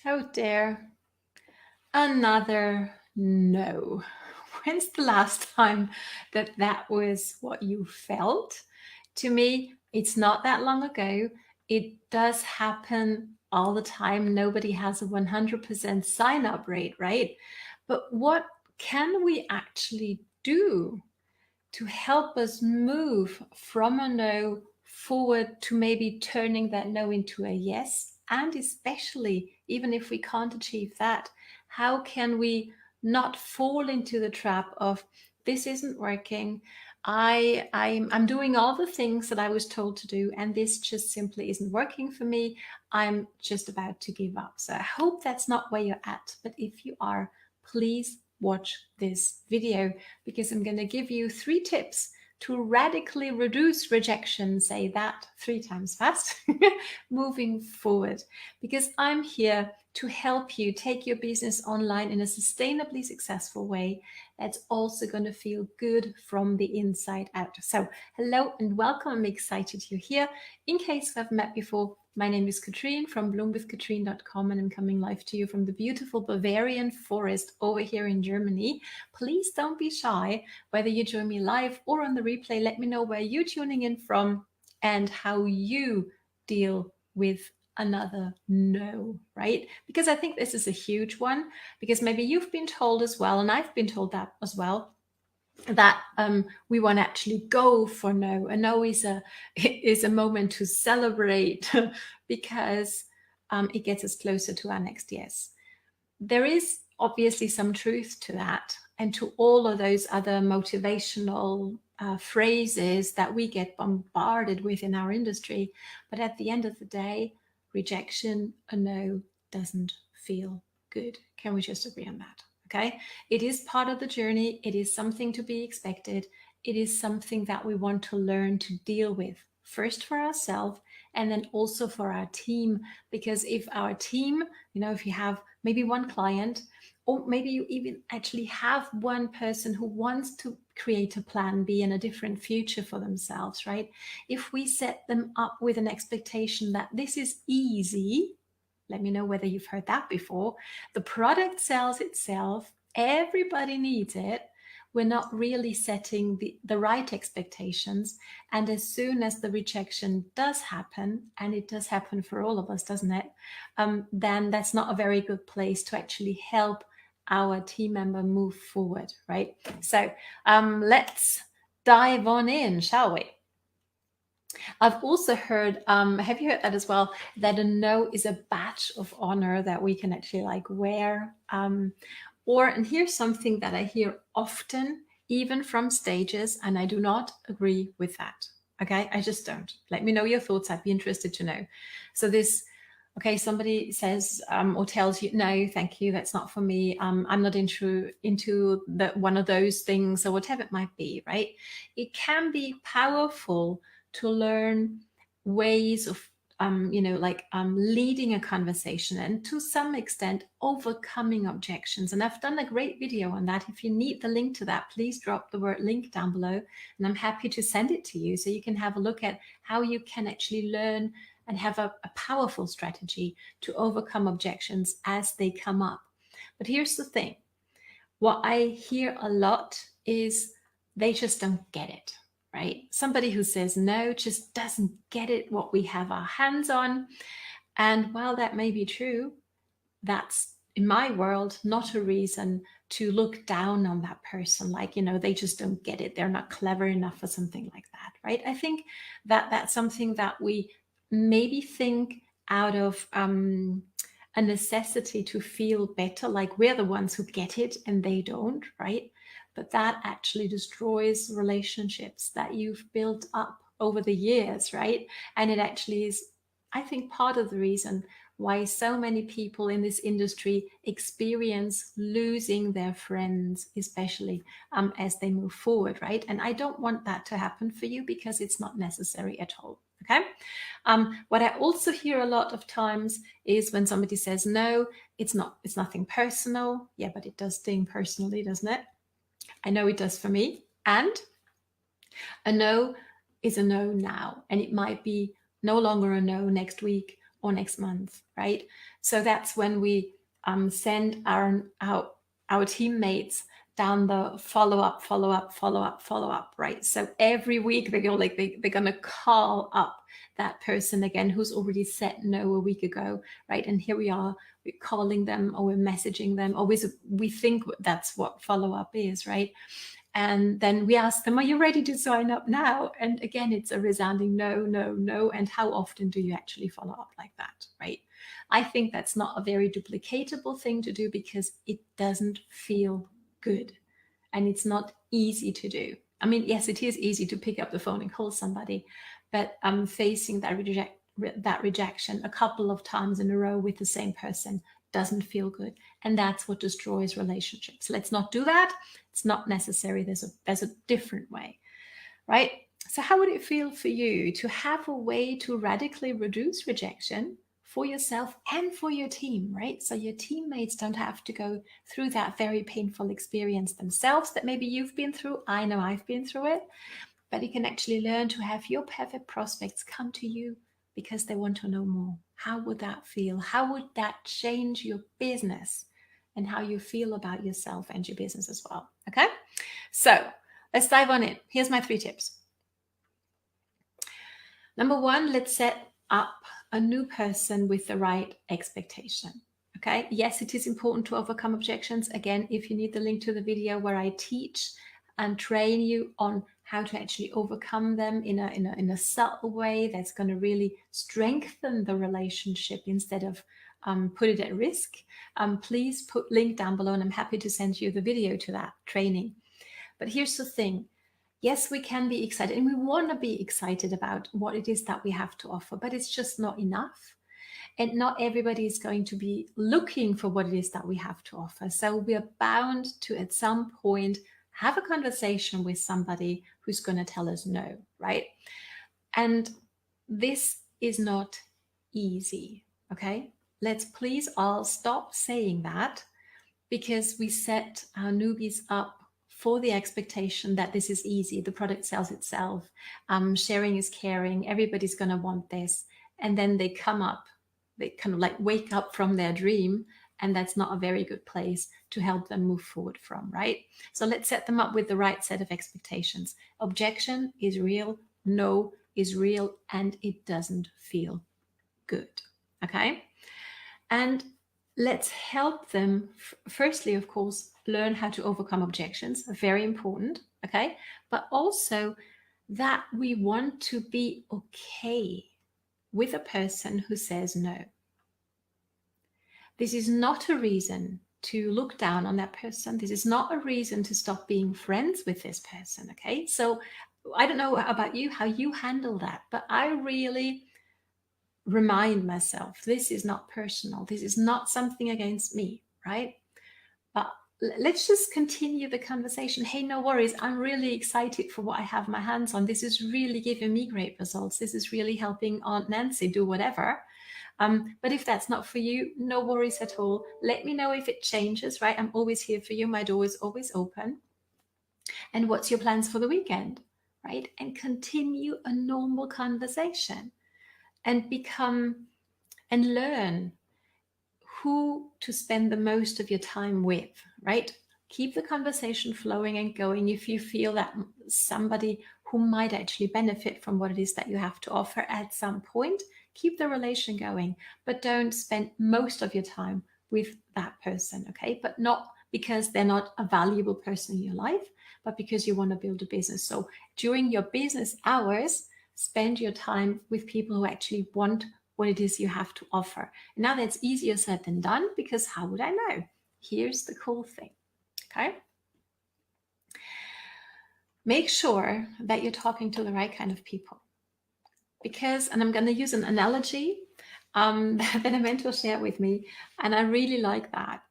Oh dear, another no. When's the last time that that was what you felt? To me, it's not that long ago. It does happen all the time. Nobody has a 100% sign up rate, right? But what can we actually do to help us move from a no forward to maybe turning that no into a yes? And especially, even if we can't achieve that, how can we not fall into the trap of this isn't working? I'm doing all the things that I was told to do, and this just simply isn't working for me. I'm just about to give up. So I hope that's not where you're at. But if you are, please watch this video because I'm going to give you 3 tips to radically reduce rejection. Say that 3 times fast, moving forward. Because I'm here to help you take your business online in a sustainably successful way that's also going to feel good from the inside out. So, hello and welcome. I'm excited you're here. In case we've met before, my name is Katrin from bloomwithkatrin.com, and I'm coming live to you from the beautiful Bavarian forest over here in Germany. Please don't be shy. Whether you join me live or on the replay, let me know where you're tuning in from and how you deal with another no, right? Because I think this is a huge one, because maybe you've been told as well, and I've been told that as well, that we want to actually go for no. A no is a moment to celebrate because it gets us closer to our next yes. There is obviously some truth to that, and to all of those other motivational phrases that we get bombarded with in our industry. But at the end of the day, rejection, a no, doesn't feel good. Can we just agree on that? Okay. It is part of the journey. It is something to be expected. It is something that we want to learn to deal with, first for ourselves and then also for our team. Because if our team, if you have maybe one client, or maybe you even actually have one person who wants to create a plan B and a different future for themselves, right? If we set them up with an expectation that this is easy, let me know whether you've heard that before. The product sells itself, everybody needs it. We're not really setting the right expectations. And as soon as the rejection does happen, and it does happen for all of us, doesn't it? Then that's not a very good place to actually help our team member move forward, right? So let's dive on in, shall we? I've also heard, have you heard that as well? That a no is a badge of honor that we can actually like wear. And here's something that I hear often, even from stages, and I do not agree with that. Okay, I just don't. Let me know your thoughts. I'd be interested to know. So somebody says or tells you, no, thank you, that's not for me. I'm not into one of those things or whatever it might be, right? It can be powerful to learn ways of leading a conversation and to some extent overcoming objections. And I've done a great video on that. If you need the link to that, please drop the word link down below and I'm happy to send it to you so you can have a look at how you can actually learn and have a powerful strategy to overcome objections as they come up. But here's the thing. What I hear a lot is they just don't get it, right? Somebody who says no just doesn't get it, what we have our hands on. And while that may be true, that's, in my world, not a reason to look down on that person. Like, they just don't get it. They're not clever enough for something like that, right? I think that that's something that we maybe think out of a necessity to feel better, like we're the ones who get it and they don't, right? But that actually destroys relationships that you've built up over the years, right? And it actually is, I think, part of the reason why so many people in this industry experience losing their friends, especially as they move forward, right? And I don't want that to happen for you because it's not necessary at all. Okay. What I also hear a lot of times is when somebody says no, it's nothing personal. Yeah, but it does sting personally, doesn't it? I know it does for me. And a no is a no now, and it might be no longer a no next week or next month, right? So that's when we send our teammates down the follow up, right? So every week they go like they're gonna call up that person again who's already said no a week ago, right? And here we are, we're calling them or we're messaging them, or we think that's what follow up is, right? And then we ask them, are you ready to sign up now? And again, it's a resounding no, no, no. And how often do you actually follow up like that, right? I think that's not a very duplicatable thing to do because it doesn't feel good and it's not easy to do. I mean, yes, it is easy to pick up the phone and call somebody, but facing that rejection a couple of times in a row with the same person doesn't feel good. And that's what destroys relationships. Let's not do that. It's not necessary. There's a different way, right? So how would it feel for you to have a way to radically reduce rejection for yourself and for your team, right? So your teammates don't have to go through that very painful experience themselves that maybe you've been through. I know I've been through it, but you can actually learn to have your perfect prospects come to you because they want to know more. How would that feel? How would that change your business and how you feel about yourself and your business as well? Okay, so let's dive on in. Here's my 3 tips. Number 1, let's set up a new person with the right expectation. Okay, yes, it is important to overcome objections. Again, if you need the link to the video where I teach and train you on how to actually overcome them in a subtle way that's going to really strengthen the relationship instead of put it at risk, please put link down below and I'm happy to send you the video to that training. But here's the thing. Yes, we can be excited and we want to be excited about what it is that we have to offer, but it's just not enough. And not everybody is going to be looking for what it is that we have to offer. So we're bound to, at some point, have a conversation with somebody who's going to tell us no, right? And this is not easy, okay? Let's please all stop saying that because we set our newbies up for the expectation that this is easy. The product sells itself. Sharing is caring. Everybody's going to want this. And then they come up, they kind of like wake up from their dream. And that's not a very good place to help them move forward from, right? So let's set them up with the right set of expectations. Objection is real. No is real. And it doesn't feel good, okay? And let's help them, firstly, of course, learn how to overcome objections, very important, okay? But also that we want to be okay with a person who says no. This is not a reason to look down on that person. This is not a reason to stop being friends with this person, okay? So I don't know about you, how you handle that, but I really remind myself, this is not personal. This is not something against me, right? But let's just continue the conversation. Hey, no worries. I'm really excited for what I have my hands on. This is really giving me great results. This is really helping Aunt Nancy do whatever. But if that's not for you, no worries at all. Let me know if it changes, right? I'm always here for you. My door is always open. And what's your plans for the weekend, right? And continue a normal conversation and become and learn who to spend the most of your time with, right? Keep the conversation flowing and going if you feel that somebody who might actually benefit from what it is that you have to offer at some point, keep the relation going, but don't spend most of your time with that person, okay? But not because they're not a valuable person in your life, but because you want to build a business. So during your business hours, spend your time with people who actually want what it is you have to offer. And now that's easier said than done because how would I know? Here's the cool thing, okay? Make sure that you're talking to the right kind of people because, and I'm going to use an analogy that a mentor shared with me, and I really like that.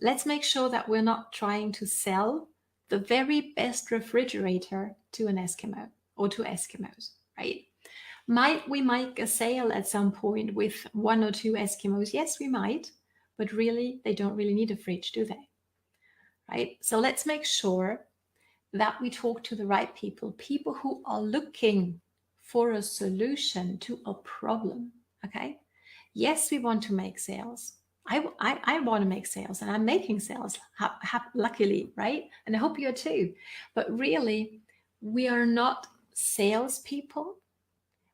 Let's make sure that we're not trying to sell the very best refrigerator to an Eskimo or to Eskimos, right? Might we make a sale at some point with 1 or 2 Eskimos? Yes, we might, but really, they don't really need a fridge, do they? Right? So let's make sure that we talk to the right people, people who are looking for a solution to a problem. Okay. Yes, we want to make sales. I want to make sales and I'm making sales, luckily, right? And I hope you are too. But really, we are not salespeople.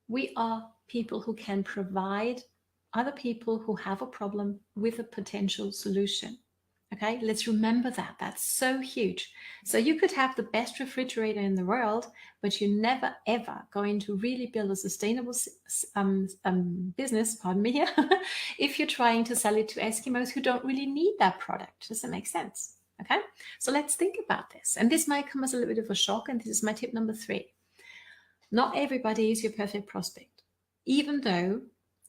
We are people who can provide other people who have a problem with a potential solution. Okay, let's remember that. That's so huge. So you could have the best refrigerator in the world, but you're never ever going to really build a sustainable business, pardon me here, if you're trying to sell it to Eskimos who don't really need that product. Does that make sense? Okay, so let's think about this. And this might come as a little bit of a shock, and this is my tip number 3. Not everybody is your perfect prospect. Even though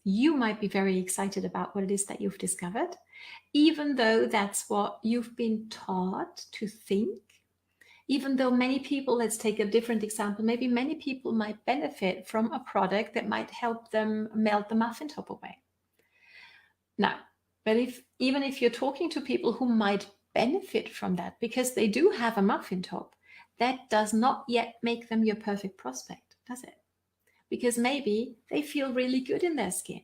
you might be very excited about what it is that you've discovered, even though that's what you've been taught to think, even though many people, let's take a different example, maybe many people might benefit from a product that might help them melt the muffin top away. Now, but even if you're talking to people who might benefit from that because they do have a muffin top, that does not yet make them your perfect prospect, does it? Because maybe they feel really good in their skin,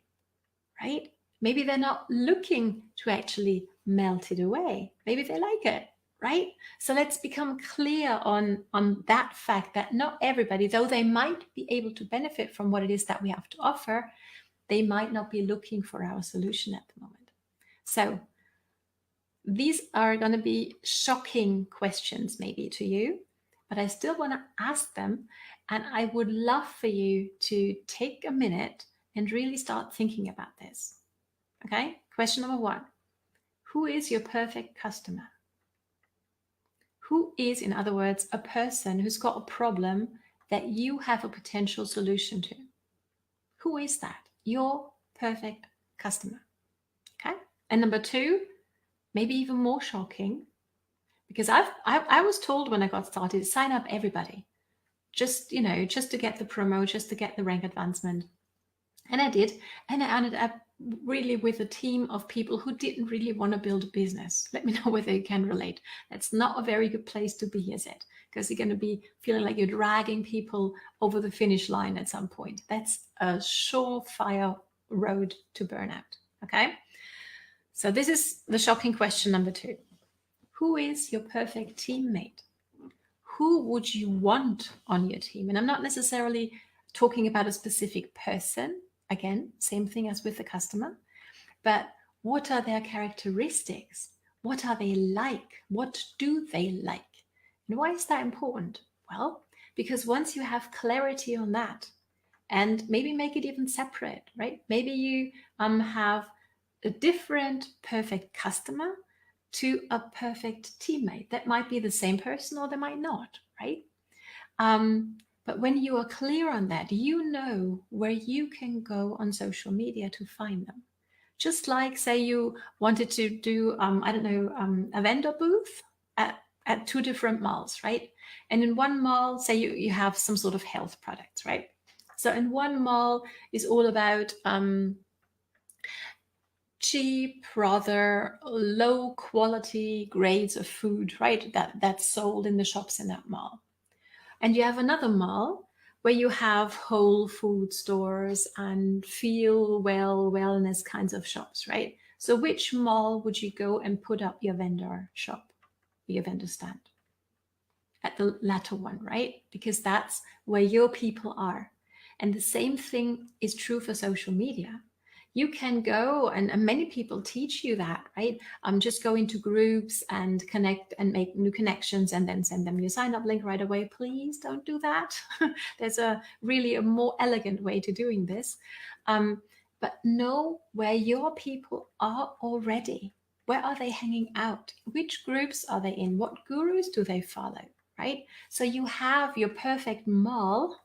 right? Maybe they're not looking to actually melt it away. Maybe they like it, right? So let's become clear on that fact that not everybody, though they might be able to benefit from what it is that we have to offer, they might not be looking for our solution at the moment. So these are going to be shocking questions maybe to you, but I still want to ask them. And I would love for you to take a minute and really start thinking about this. Okay, question number 1. Who is your perfect customer? Who is, in other words, a person who's got a problem that you have a potential solution to? Who is that? Your perfect customer. Okay, and number 2, maybe even more shocking, because I was told when I got started, sign up everybody. Just to get the promo, just to get the rank advancement. And I did. And I ended up really with a team of people who didn't really want to build a business. Let me know whether you can relate. That's not a very good place to be, is it? Because you're going to be feeling like you're dragging people over the finish line at some point. That's a surefire road to burnout. Okay? So this is the shocking question number 2. Who is your perfect teammate? Who would you want on your team? And I'm not necessarily talking about a specific person. Again, same thing as with the customer. But what are their characteristics? What are they like? What do they like? And why is that important? Well, because once you have clarity on that, and maybe make it even separate, right? Maybe you have a different perfect customer to a perfect teammate. That might be the same person or they might not, right? But when you are clear on that, you know where you can go on social media to find them. Just like, say, you wanted to do, a vendor booth at 2 different malls, right? And in one mall, say you have some sort of health products, right? So in one mall is all about cheap, rather low quality grades of food, right? That's sold in the shops in that mall. And you have another mall where you have whole food stores and feel well wellness kinds of shops, right? So which mall would you go and put up your vendor shop, your vendor stand? At the latter one, right? Because that's where your people are. And the same thing is true for social media. You can go, and many people teach you that, right? Just go into groups and connect and make new connections and then send them your sign up link right away. Please don't do that. There's a more elegant way to doing this. But know where your people are already. Where are they hanging out? Which groups are they in? What gurus do they follow, right? So you have your perfect mall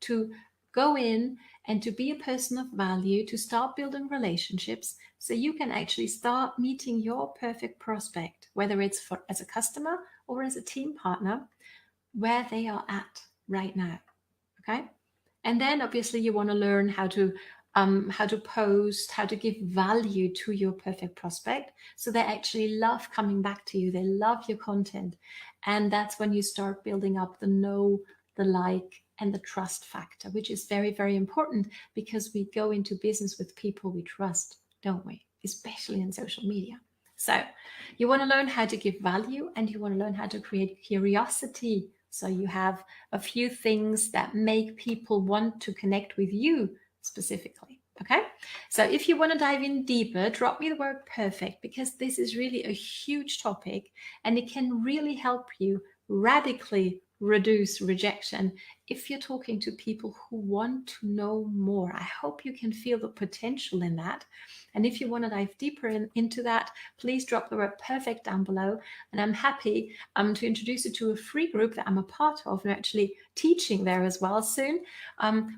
to go in and to be a person of value, to start building relationships so you can actually start meeting your perfect prospect, whether it's as a customer or as a team partner, where they are at right now. Okay. And then obviously you want to learn how to post, how to give value to your perfect prospect. So they actually love coming back to you. They love your content. And that's when you start building up the know, the like, and the trust factor, which is very, very important because we go into business with people we trust, don't we? Especially in social media. So you want to learn how to give value, and you want to learn how to create curiosity. So you have a few things that make people want to connect with you specifically. Okay. So if you want to dive in deeper, drop me the word perfect, because this is really a huge topic and it can really help you radically reduce rejection if you're talking to people who want to know more. I hope you can feel the potential in that. And if you want to dive deeper into that, please drop the word perfect down below. And I'm happy to introduce you to a free group that I'm a part of, and actually teaching there as well soon,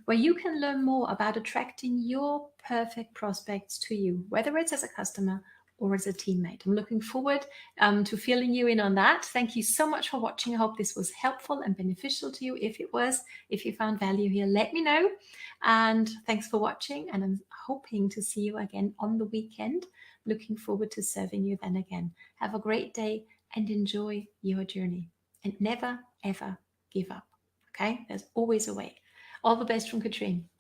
where you can learn more about attracting your perfect prospects to you, whether it's as a customer or as a teammate. I'm looking forward to filling you in on that. Thank you so much for watching. I hope this was helpful and beneficial to you. If it was, if you found value here, let me know. And thanks for watching. And I'm hoping to see you again on the weekend. Looking forward to serving you then again. Have a great day and enjoy your journey. And never, ever give up. Okay? There's always a way. All the best from Katrin.